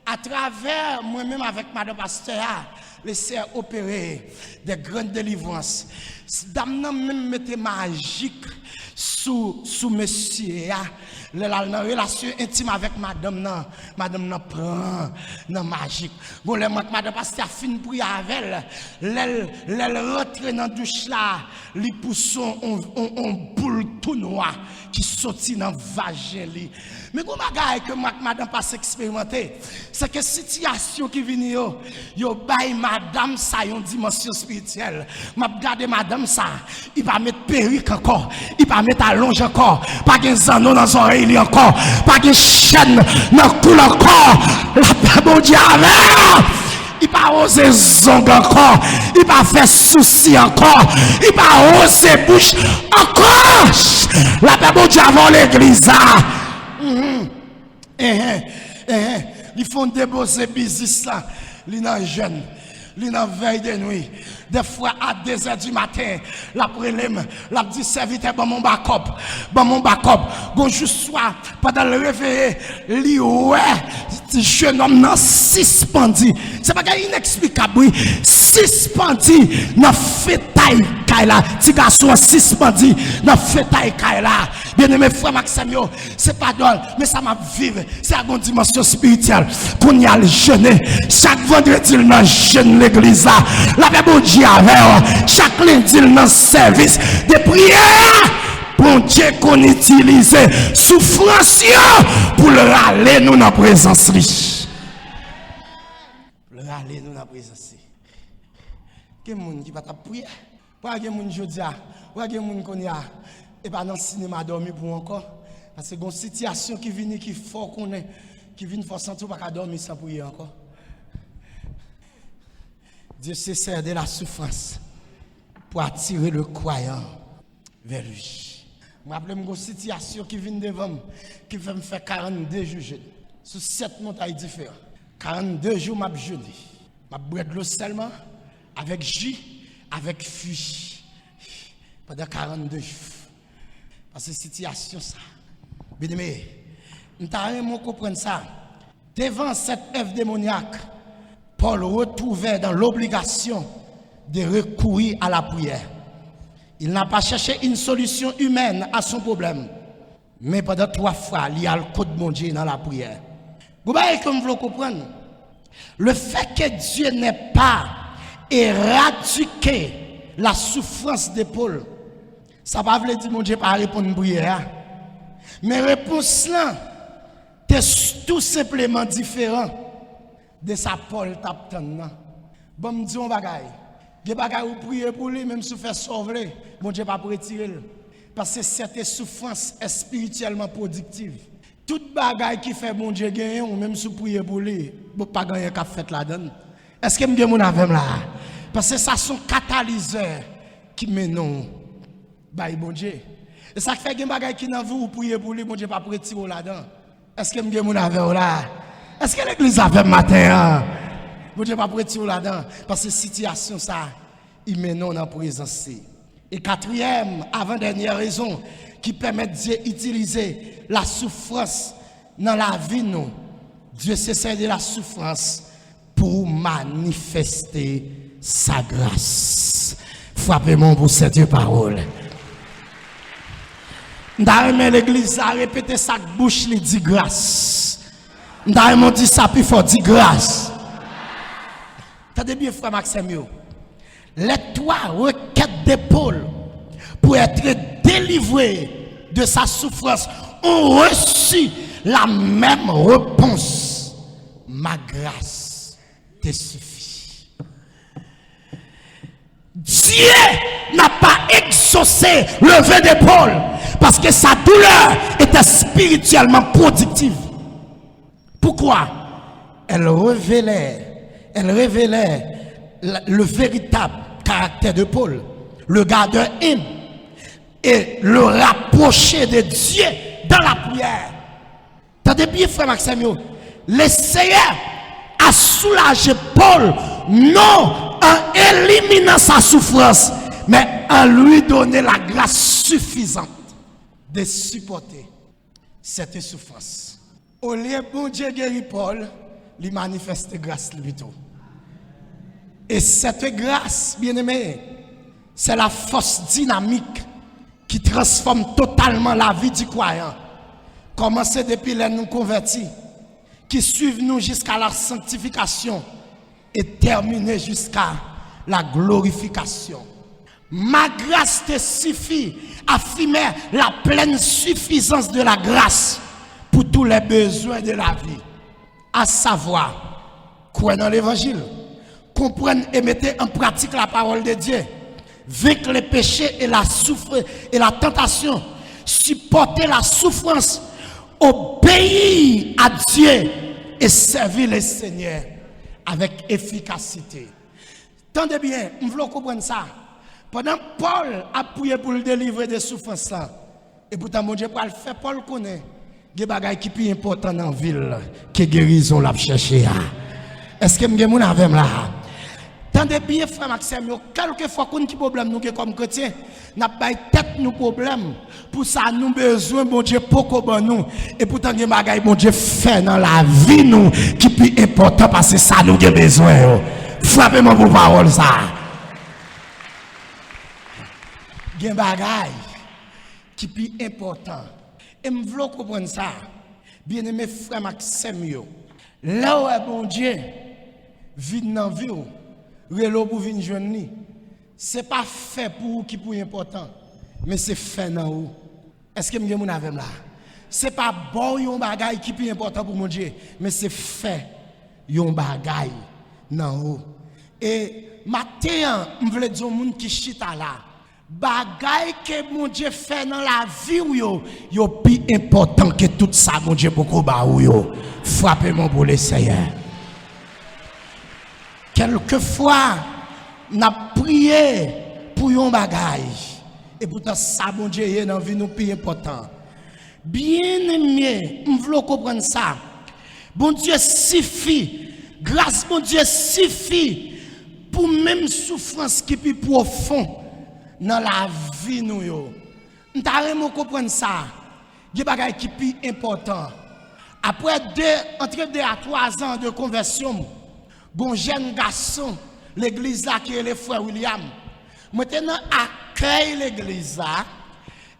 à travers moi-même avec madame pasteur, les sœurs opéré des grandes délivrances. Dame n'a même mettait magique sous monsieur la relation intime avec madame nan prend nan magique. Bon le madame pasteur fin prier avec elle rentre dans douche là, li pousson on boule tout noir qui sorti dans vagin li. Mais comment bagaille que madame passe expérimenter, c'est que situation qui vient yo bay madame ça une dimension spirituelle. M'a regarder madame ça, il va mettre perruque encore, il va mettre allonge encore, pas de zanon dans oreille li encore, pas de chaîne dans cou encore. La bon Dieu avec il va oser zong encore, il va faire souci encore, il va oser bouche encore. La paix bon Dieu avant l'église. Ils font déposer business là, ils sont jeunes, ils sont veille de nuit. Des fois à 2h du matin, la prélève, la dit serviteur, bon mon backup. Bonjour soir, pendant le réveil, li ouais, jeune homme nan suspendu. C'est pas inexplicable, oui. Suspendu dans fétail kaila. Ti garçon suspendu dans fétail kaila. Bien-aimé frère Maxime, c'est pas drôle, mais ça m'a vivre. C'est à une dimension spirituelle. Qu'on y a le jeûner. Chaque vendredi, dans jeûne l'église. La paix bon Dieu avec chaque lundi, dans service de prière. bon Dieu qu'on utilise souffrance pour le râler nous dans la présence riche. Le râler nous dans la présence. Quel monde qui va ta prier? Pas de monde jodia, pas de monde qu'on y a et pas dans le cinéma dormir pour encore parce que une situation qui vient qui fort qu'on est qui vient forcer sentir pas dormir sans prier encore. Dieu se sert de la souffrance pour attirer le croyant vers lui. Je me rappelle une situation qui vient devant moi, qui fait me faire 42 jours jeûne. Sur 7 montagnes différentes. 42 jours, je jeûne. Je bois de l'eau seulement, avec jus, avec fusil. Pendant 42 jours. Parce que situation ça. Bien aimé, nous avons compris ça. Devant cette œuvre démoniaque, Paul retrouvait dans l'obligation de recourir à la prière. Il n'a pas cherché une solution humaine à son problème, mais pendant 3 fois, il y a le code de mon Dieu dans la prière. Vous voyez comme vous comprenez? Le fait que Dieu n'ait pas éradiqué la souffrance de Paul, ça ne veut pas dire que mon Dieu n'a pas répondu à la prière. Mais la réponse là, est tout simplement différent de sa Paul taptan. Bon, me dit on bagaille. Des bagailles ou prier pour lui, même si vous faites sauver, bon Dieu pas pour retirer. Parce que cette souffrance est spirituellement productive. Toute bagaille qui fait bon Dieu gagner, ou même si vous priez pour lui, vous pas gagner qu'à fait là-dedans. Est-ce que vous avez avec là? Parce que ça sont catalyseurs qui mènent bah bon Dieu. Et ça fait que des bagailles qui n'en vous prier pour lui, bon Dieu pas pour retirer là-dedans. Est-ce que vous avez avec là? Est-ce que l'église a fait matin? Vous ne pouvez pas prêter là-dedans. Parce que la situation, ça, il mène dans la présence. Et 4e, avant-dernière raison, qui permet d'utiliser la souffrance dans la vie, nous. Dieu se sert de la souffrance pour manifester sa grâce. Frappez-moi pour cette parole. D'ailleurs, l'église a répété sa bouche, il dit grâce. D'ailleurs, dit ça, puis il faut dire grâce. Attendez bien, frère Maxime. Les 3 requêtes de Paul pour être délivré de sa souffrance ont reçu la même réponse. Ma grâce te suffit. Dieu n'a pas exaucé le vœu de Paul parce que sa douleur était spirituellement productive. Pourquoi? Elle révélait le véritable caractère de Paul, le gardeur hymne, et le rapprocher de Dieu dans la prière. Attendez bien, frère Maxime, le Seigneur a soulagé Paul, non en éliminant sa souffrance, mais en lui donnant la grâce suffisante de supporter cette souffrance. Au lieu bon Dieu guérit Paul, il manifeste grâce plutôt. Et cette grâce, bien-aimé, c'est la force dynamique qui transforme totalement la vie du croyant. Commencez depuis les nous convertis, qui suivent nous jusqu'à la sanctification et terminer jusqu'à la glorification. Ma grâce te suffit, affirmer la pleine suffisance de la grâce pour tous les besoins de la vie. À savoir, croire dans l'évangile, comprendre et mettre en pratique la parole de Dieu, vaincre les péchés et la souffrance et la tentation, supporter la souffrance, obéir à Dieu et servir le Seigneur avec efficacité. Tendez bien, nous voulons comprendre ça. Pendant que Paul a prié pour le délivrer des souffrances là, et pourtant mon Dieu pour le faire, Paul connaît des bagages qui sont plus importants dans la ville que guérison l'a cherché. Est-ce que vous avez avec là? Tendez bien, frère Maxime, quelquefois qu'on a des problèmes nous comme chrétiens, n'a pas tête nos problèmes. Pour ça, nous besoin, bon Dieu, pour nous. Et pourtant, des bagages, bon Dieu, fait dans la vie nous qui est plus important parce que ça nous avons besoin. Frappez-moi pour parole ça. Des bagages qui est plus important. Et je veux comprendre ça. Bien aimé frère Maxime, là où est bon Dieu, vide dans la vie, relo pour venir joindre, ce n'est pas fait pour vous qui est important, mais c'est fait dans vous. Est-ce que vous avez avec là? Ce n'est pas bon yon bagay qui est plus important pour mon Dieu, mais c'est fait yon bagay nan haut. Et matin, je veux dire aux gens qui chita là, bagay que mon Dieu fait dans la vie ou yo plus important que tout ça mon Dieu beaucoup ba ou yo. Frappez-moi pour le Seigneur. Quelquefois, n'a prié pour yon bagay et pourtant ça mon Dieu est dans vie nous plus important. Bien aimé, je veux comprendre ça. Bon Dieu suffit, grâce mon Dieu suffit pour même souffrance qui est plus profond dans la vie nous yo. Nous comprendre ça. Il y a des choses qui sont plus important. Après entre 2 à 3 ans de conversion, bon jeune garçon, l'église là qui est le frère William, maintenant accueille l'église là.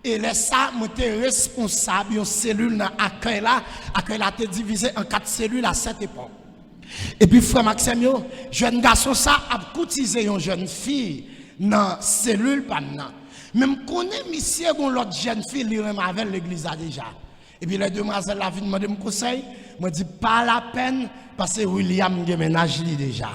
Et là, ça, je suis responsable d'une cellule dans l'accueil là. L'accueil là est divisé en 4 cellules à 7 époques. Et puis, frère Maxime, jeune garçon, ça a cotisé une jeune fille dans la cellule. Même je connais, monsieur, l'autre jeune fille, qui est avec l'église déjà. Et puis, les demoiselles la viennent demander mon conseil. Je dis, pas la peine, parce que William a ménage déjà.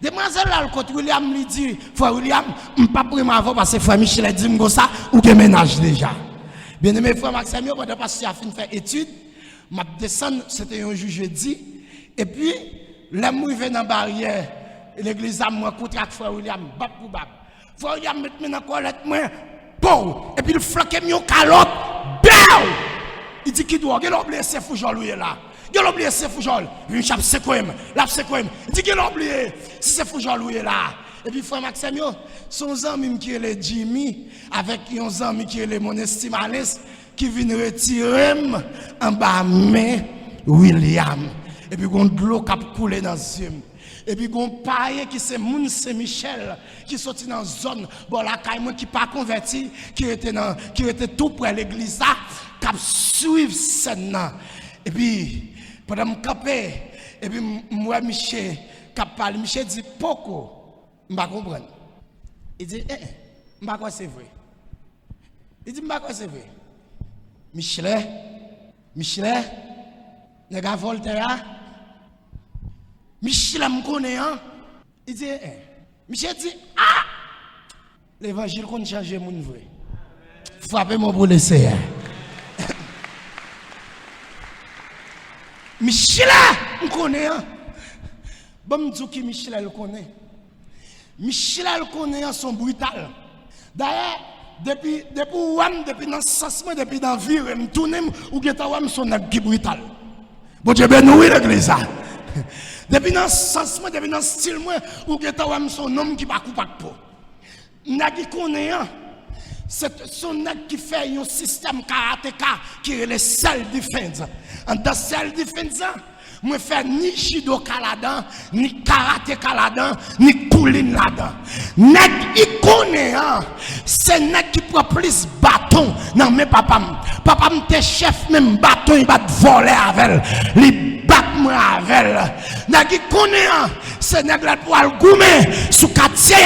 Demoiselle là, le côté William lui dit, frère William, je ne peux pas prendre avant parce que frère Michel a dit comme ça, ou que ménage déjà. Bien aimé frère Maxime, pendant que j'ai fini de faire étude, je descends, c'était un jour jeudi, et puis, là, je vais dans la barrière, l'église a moi contre frère William, bap pour bap. Frère William met dans la colette, moi, et puis il flanque mon calotte, bam! Il dit qu'il doit, il a oublié ses foujol là. Il a oublié ses foujol. Il chape c'est quoi même, là c'est quoi même. Il dit qu'il a oublié si c'est foujol là. Et puis frère Maxime, son ami qui est le Jimmy avec un ami qui est le mon estimaliste qui vient retirer en bas main William. Et puis on de l'eau qui a coulé dans les yeux. Et puis on paye qui c'est Moun Saint-Michel qui sorti dans la zone bon la caille qui pas converti qui était tout près l'église là qui a suivre scène. Et puis pendant me camper et puis moi Michel qui parle Michel dit poko je pas comprendre. Il dit je pas quoi c'est vrai. Il dit je pas quoi c'est vrai. Michel le gars Voltaire Michel me connaît hein. Il dit Michel dit ah l'évangile qu'on change mon vrai. Frappez-moi pour l'essayer. Michel me connaît hein. Bon me dit qui Michel le connaît. Michel le connaît son brutal. D'ailleurs depuis dans sens depuis dans vie me tourner ou geta wam son qui brutal. Bon Dieu ben oui l'église ça. Depuis dans sens depuis dans style moi ou geta wam son homme qui pas coupable pour. N'a qui connaît c'est son nèg qui fait un système karatéka qui est le self-defense. En dans self-defense moi faire ni judoka là-dedans, ni karatéka là-dedans, ni pouline là-dedans. Nèg il connaît c'est nèg qui prend plus bâton non mais papa te chef même bâton il va te voler avec lui bat moi avec nèg il connaît c'est nèg là pour al goumer sous quartier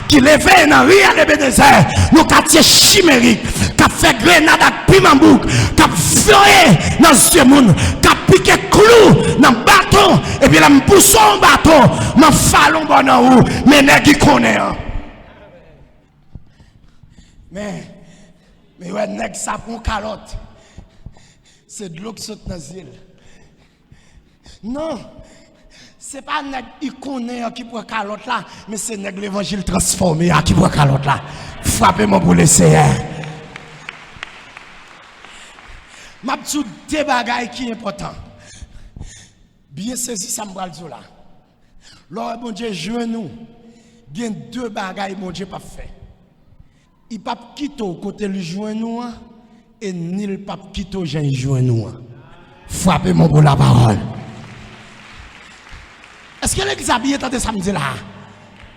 qui levé dans Ria de Bénézer nos quartier chimérique qui fait grenade avec pimambou qui violé dans ce monde qui piqué clou dans bâton et puis là me pousse en bâton me fallon bon en haut mais nèg il connaît mais ouais nèg ça prend calotte c'est de l'eau qui saute dans l'île non c'est pas nèg il connaît qui prend calotte là mais c'est nèg l'évangile transformé qui prend calotte là frappez-moi pour l'essayer m'a dit deux bagailles qui important bien saisi ça me bral là lors bon Dieu joint nous bien deux bagailles mon Dieu pas fait il pas quitter côté le joint nous et ni le pas quitter j'ai joint nous frappez-moi pour la parole. Est-ce que l'église a bien entendu samedi là?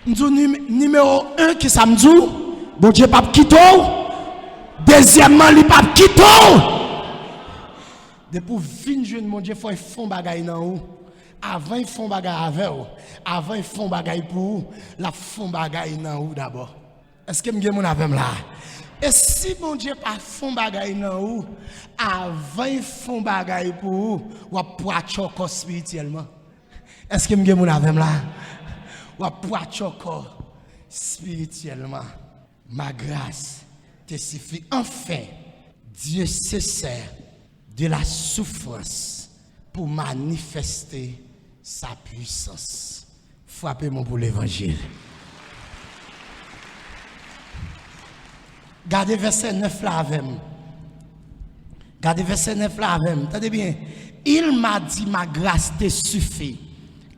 Numéro 1 qui samedi, bon Dieu pas quitter. Deuxièmement, il pas quitter. Depuis 20 jours, mon Dieu, faut font bagaille dans ou. Avant ils font bagaille avec ou. Avant ils font bagaille pour ou. La font bagaille dans ou d'abord. Est-ce que me mon avec là? Et si mon Dieu pas font bagaille nan ou, avant il font bagaille pour ou pour choco spirituellement. Est-ce que m'gè moun avem là? Ou pour choco spirituellement. Ma grâce te suffit. Enfin, Dieu se sert de la souffrance pour manifester sa puissance. Frappez-moi pour l'évangile. Gardez verset 9 là avec moi. Gardez verset 9 là avec moi. Attendez bien. Il m'a dit, ma grâce te suffit,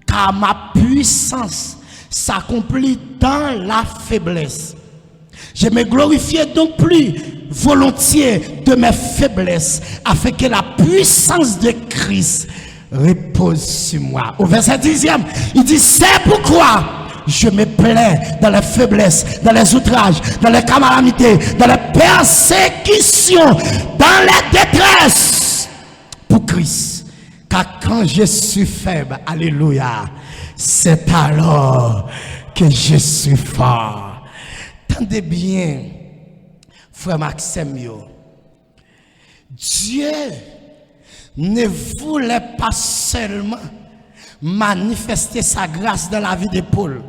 car ma puissance s'accomplit dans la faiblesse. Je me glorifie donc plus volontiers de mes faiblesses, afin que la puissance de Christ repose sur moi. Au verset 10e, il dit, c'est pourquoi je me plais dans les faiblesses, dans les outrages, dans les calamités, dans les persécutions, dans les détresses pour Christ. Car quand je suis faible, alléluia, c'est alors que je suis fort. Tendez bien, frère Maxime, Dieu ne voulait pas seulement manifester sa grâce dans la vie de Paul,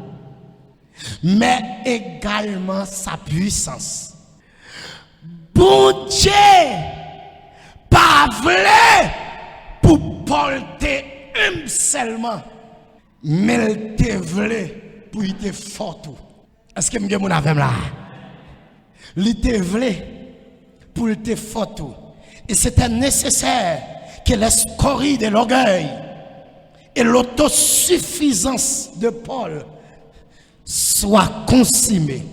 mais également sa puissance. Bon Dieu, pas vrai pour Paul te seulement, mais il te voulait pour il te fort tout. Est-ce que vous avez là? Il te voulait pour il te fort tout. Et c'était nécessaire que l'escorie de l'orgueil et l'autosuffisance de Paul soit consommée.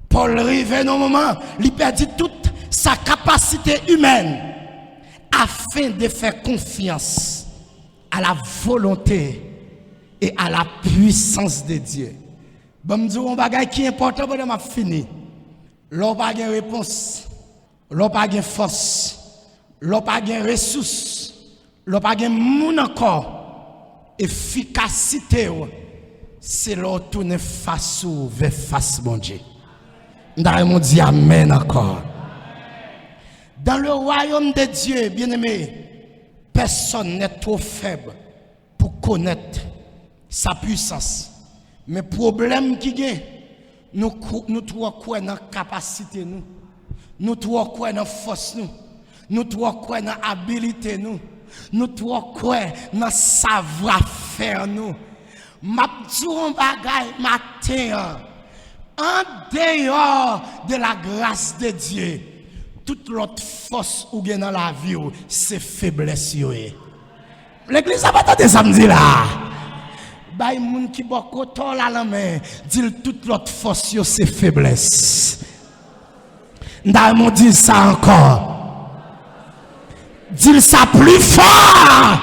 Paul arrivait dans un moment, il perdit toute sa capacité humaine afin de faire confiance à la volonté et à la puissance de Dieu. Bon, me dire un bagage qui est important pour m'a fini. L'on pas de réponse, l'on pas de force, l'on pas de ressources, l'on pas de monde encore. Efficacité, c'est l'on tourne face vers face, mon Dieu. Nous dit amen encore. Dans le royaume de Dieu, bien-aimé, personne n'est trop faible pour connaître sa puissance. Mais le problème qui est, nous trouvons quoi dans la capacité, nous trouvons quoi dans la force, nous trouvons quoi dans l'habilité, nous trouvons quoi dans le savoir-faire. Ma dit bagay matin, en dehors de la grâce de Dieu, toute l'autre force ou gain dans la vie, c'est faiblesse. L'église a pas entendu samedi là. Bay moun qui boko to la main, dit toute l'autre force c'est faiblesse. N'damon dit ça encore. Dis ça plus fort.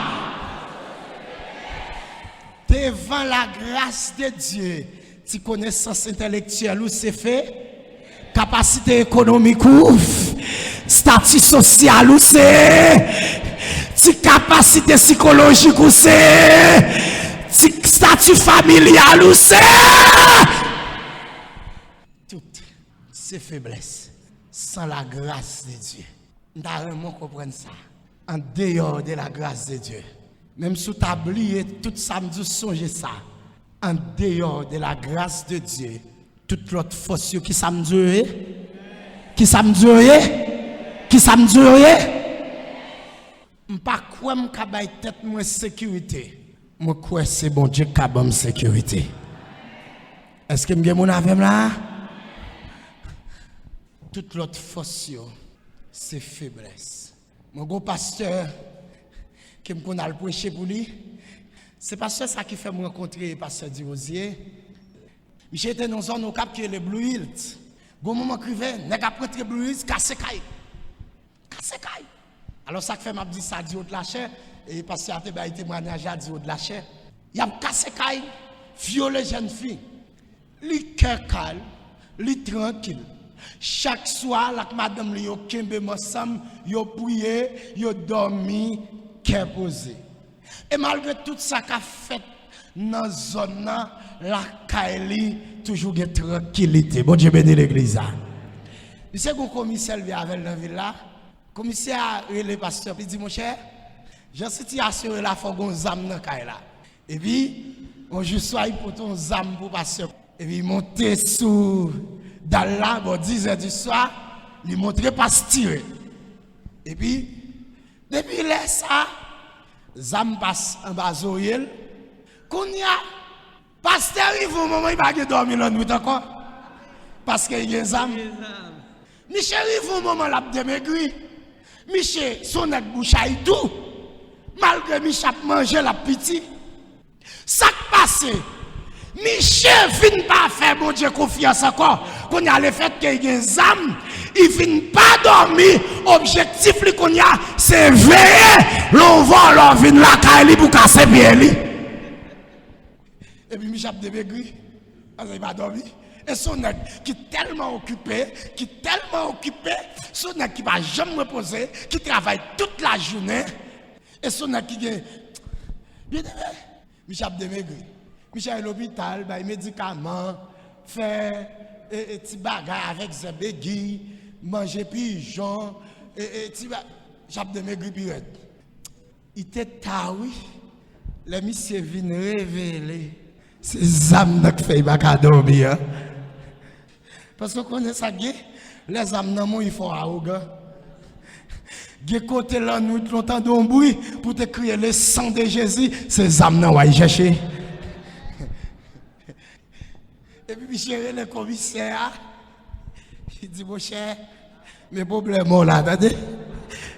Devant la grâce de Dieu, tu connaissance intellectuelle ou c'est fait, capacité économique ou statut social ou c'est, capacité psychologique ou c'est, statut familial ou c'est, tout ces faiblesses sans la grâce de Dieu. Nous devons comprendre ça. En dehors de la grâce de Dieu. Même si tu as oublié tout samedi, songe ça. En dehors de la grâce de Dieu, toute l'autre force qui samedi, qui samedi, qui samedi, je pas quoi me tête moi sécurité. Moi quoi c'est bon Dieu qui a sécurité. Est-ce que je mon avec là? Toute l'autre force c'est faiblesse. Mon gros pasteur qui me connaît le prêcher pour lui, c'est pasteur ça qui fait me rencontrer pasteur Dirosier. J'étais dans une zone au cap qui est le Blue Hills. Bon moment crivé, n'a pas prendre Blue Hills casse caille. Casse caille. Alors ça fait m'a dit ça dit de la chair et pasteur a été témoignage a dit de la chair. Il a cassé caille, violé jeune fille. Li cœur calme, li tranquille. Chaque soir, la madame li yo kembe ensemble, yo prié, yo dormi, cœur posé. Et malgré tout ça qu'a fait dans la zone, la Kaili toujours de tranquillité. Bon Dieu bénit l'église. c'est qu'on commissaire vient avec dans la ville là. Commissaire le pasteur, il dit mon cher, j'ai situation là faut gon zam dans caille là. Et puis on juste soit pour ton zam pour pasteur. Et puis il monter sous dans là bon 10h du soir, il montrer pas tirer. Et puis depuis là ça zam passe en bas zoyel. Qu'on y a pasteur il faut moment il pas dormir la nuit encore parce qu'il y a zam. Michel il faut moment là de maigri. Michel, son nez bouchaille tout. Malgré Michel manger la petit. Ça qui passe. Michel fin pas faire bon Dieu confiance encore. Qu'on y a le fait qu'il y a des âmes. Il fin pas dormir. Objectif qu'on y a, c'est veiller. L'on va leur venir la caille pour casser bien lui. Et puis Michel de maigri. Il va dormir. Et son nez qui est tellement occupé, son nez qui ne va jamais reposer, qui travaille toute la journée, et son nez qui est bien aimé. Michel de maigri. Michel à l'hôpital, il médicaments, fait des petits bagages avec ses bégis, manger pigeon, Michel de maigri pirate. Il était tard, oui. Les messieurs viennent révéler ces âmes qui fait pas dormir. Parce que vous connaissez ça, les âmes dans il faut arrogant. Gé côté là, nous longtemps d'un bruit pour te crier le sang de Jésus, ces âmes dans y chercher. Et puis, Michel, le commissaire, il dit, mon cher, mes problèmes là, attendez.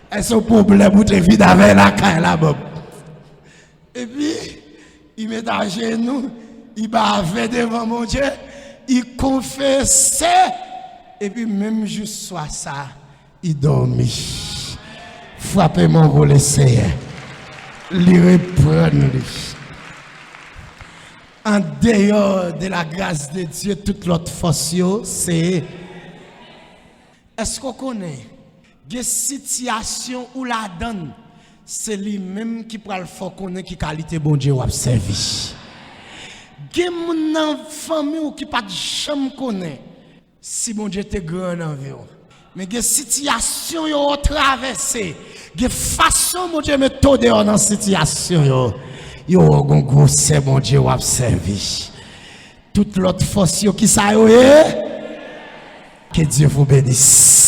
Est-ce un problème pour te vide avec la caille là-bas? Et puis, il met à genoux, il va devant mon Dieu. Il confessait, et puis même juste soit ça, il dormit. Frappez-moi pour le Seigneur. Il reprend lui. En dehors de la grâce de Dieu, toute l'autre force, c'est. Est-ce qu'on connaît des situations où la donne, c'est lui-même qui prend le fort connaître qui qualité bon Dieu a servi. Gen moun nan famille ou qui pas jamais connaît si mon Dieu te grand dans vie. Mais gen situation yo traversé, gen façon mon Dieu met tout dehors dans situation yo gon gros c'est mon Dieu a servi. Toute l'autre force yo qui ça yo que Dieu vous bénisse.